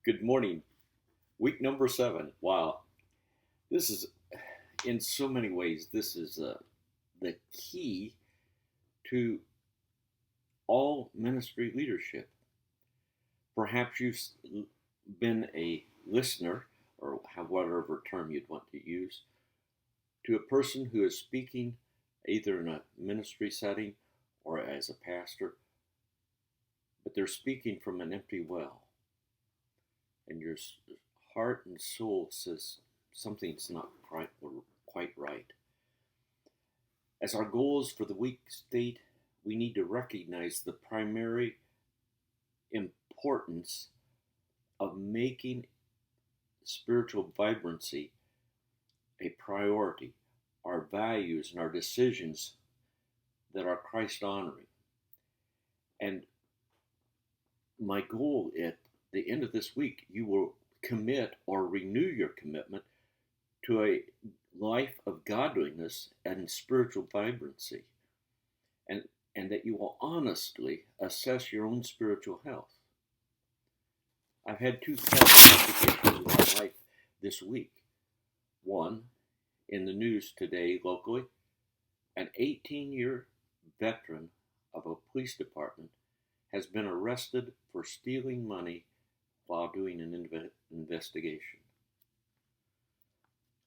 Good morning. Week number 7. Wow. This is, in so many ways, this is the key to all ministry leadership. Perhaps you've been a listener, or whatever term you'd want to use, to a person who is speaking either in a ministry setting or as a pastor, but they're speaking from an empty well. And your heart and soul says something's not quite right. As our goals for the week state, we need to recognize the primary importance of making spiritual vibrancy a priority, our values and our decisions that are Christ honoring. And my goal at the end of this week, you will commit or renew your commitment to a life of godliness and spiritual vibrancy, and that you will honestly assess your own spiritual health. I've had two situations in my life this week. One, in the news today locally, an 18-year veteran of a police department has been arrested for stealing money while doing an investigation.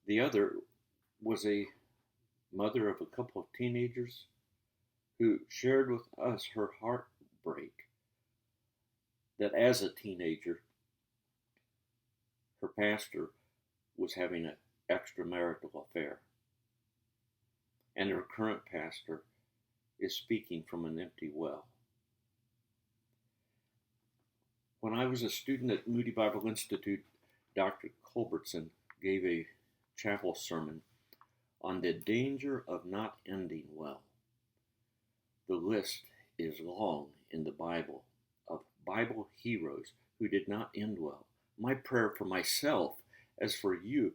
The other was a mother of a couple of teenagers who shared with us her heartbreak that as a teenager, her pastor was having an extramarital affair. And her current pastor is speaking from an empty well. When I was a student at Moody Bible Institute, Dr. Culbertson gave a chapel sermon on the danger of not ending well. The list is long in the Bible of Bible heroes who did not end well. My prayer for myself, as for you,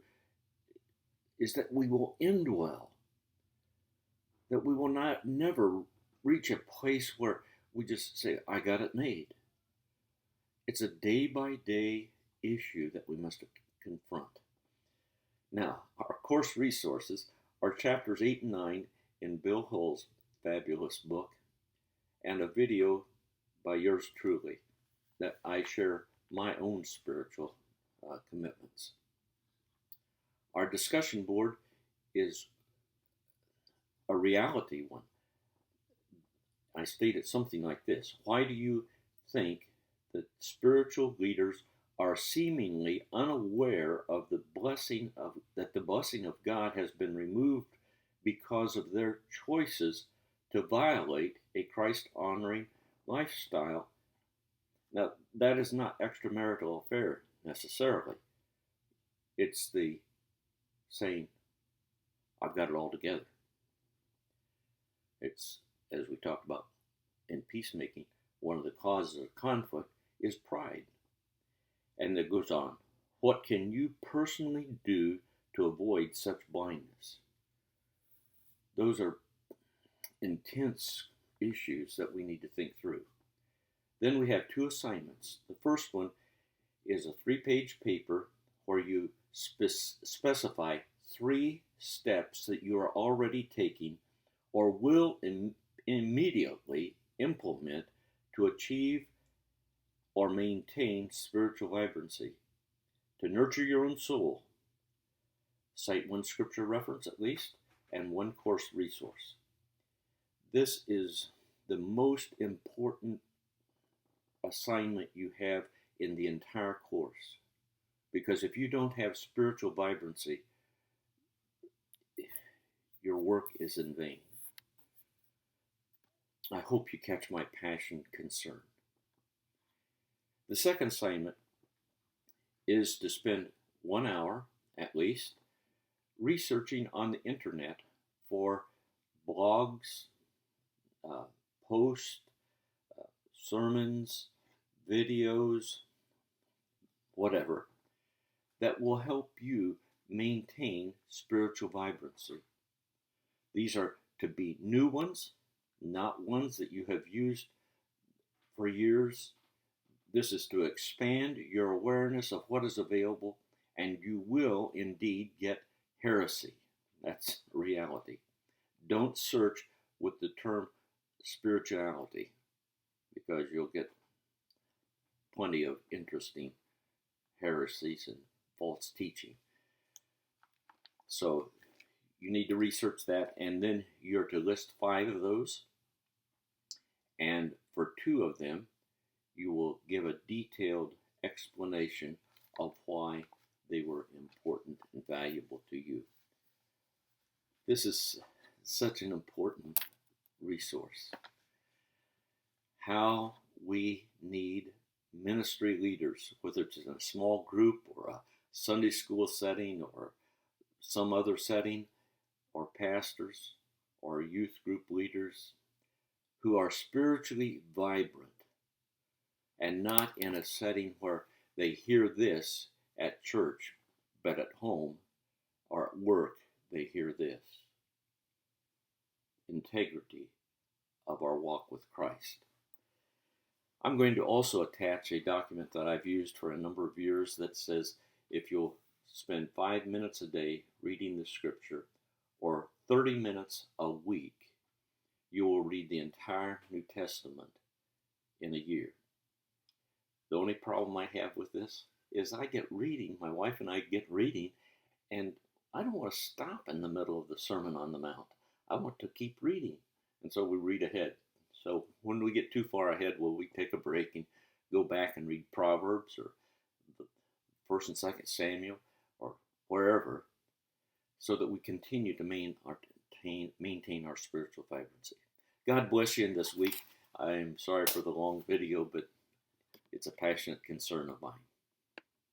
is that we will end well. That we will never reach a place where we just say, I got it made. It's a day-by-day issue that we must confront. Now, our course resources are chapters 8 and 9 in Bill Hull's fabulous book, and a video by yours truly that I share my own spiritual commitments. Our discussion board is a reality one. I stated something like this: why do you think that spiritual leaders are seemingly unaware of the blessing of God has been removed because of their choices to violate a Christ-honoring lifestyle? Now, that is not extramarital affair necessarily. It's the saying, I've got it all together. It's, as we talked about in peacemaking, one of the causes of conflict is pride. And it goes on, what can you personally do to avoid such blindness? Those are intense issues that we need to think through. Then we have two assignments. The first one is a 3-page paper where you specify 3 steps that you are already taking or will immediately implement to achieve or maintain spiritual vibrancy. To nurture your own soul, cite 1 scripture reference at least and 1 course resource. This is the most important assignment you have in the entire course, because if you don't have spiritual vibrancy, your work is in vain. I hope you catch my passion concern. The second assignment is to spend 1 hour at least researching on the internet for blogs, posts, sermons, videos, whatever, that will help you maintain spiritual vibrancy. These are to be new ones, not ones that you have used for years, This is to expand your awareness of what is available, and you will indeed get heresy. That's reality. Don't search with the term spirituality, because you'll get plenty of interesting heresies and false teaching. So you need to research that, and then you're to list 5 of those. And for 2 of them, you will give a detailed explanation of why they were important and valuable to you. This is such an important resource. How we need ministry leaders, whether it's in a small group or a Sunday school setting or some other setting, or pastors or youth group leaders, who are spiritually vibrant and not in a setting where they hear this at church, but at home or at work they hear this. Integrity of our walk with Christ. I'm going to also attach a document that I've used for a number of years that says if you'll spend 5 minutes a day reading the scripture, or 30 minutes a week, you will read the entire New Testament in a year. The only problem I have with this is I get reading, my wife and I get reading, and I don't want to stop in the middle of the Sermon on the Mount. I want to keep reading, and so we read ahead. So when we get too far ahead, we take a break and go back and read Proverbs or the 1st and 2nd Samuel or wherever, so that we continue to maintain our spiritual vibrancy. God bless you in this week. I'm sorry for the long video, but it's a passionate concern of mine.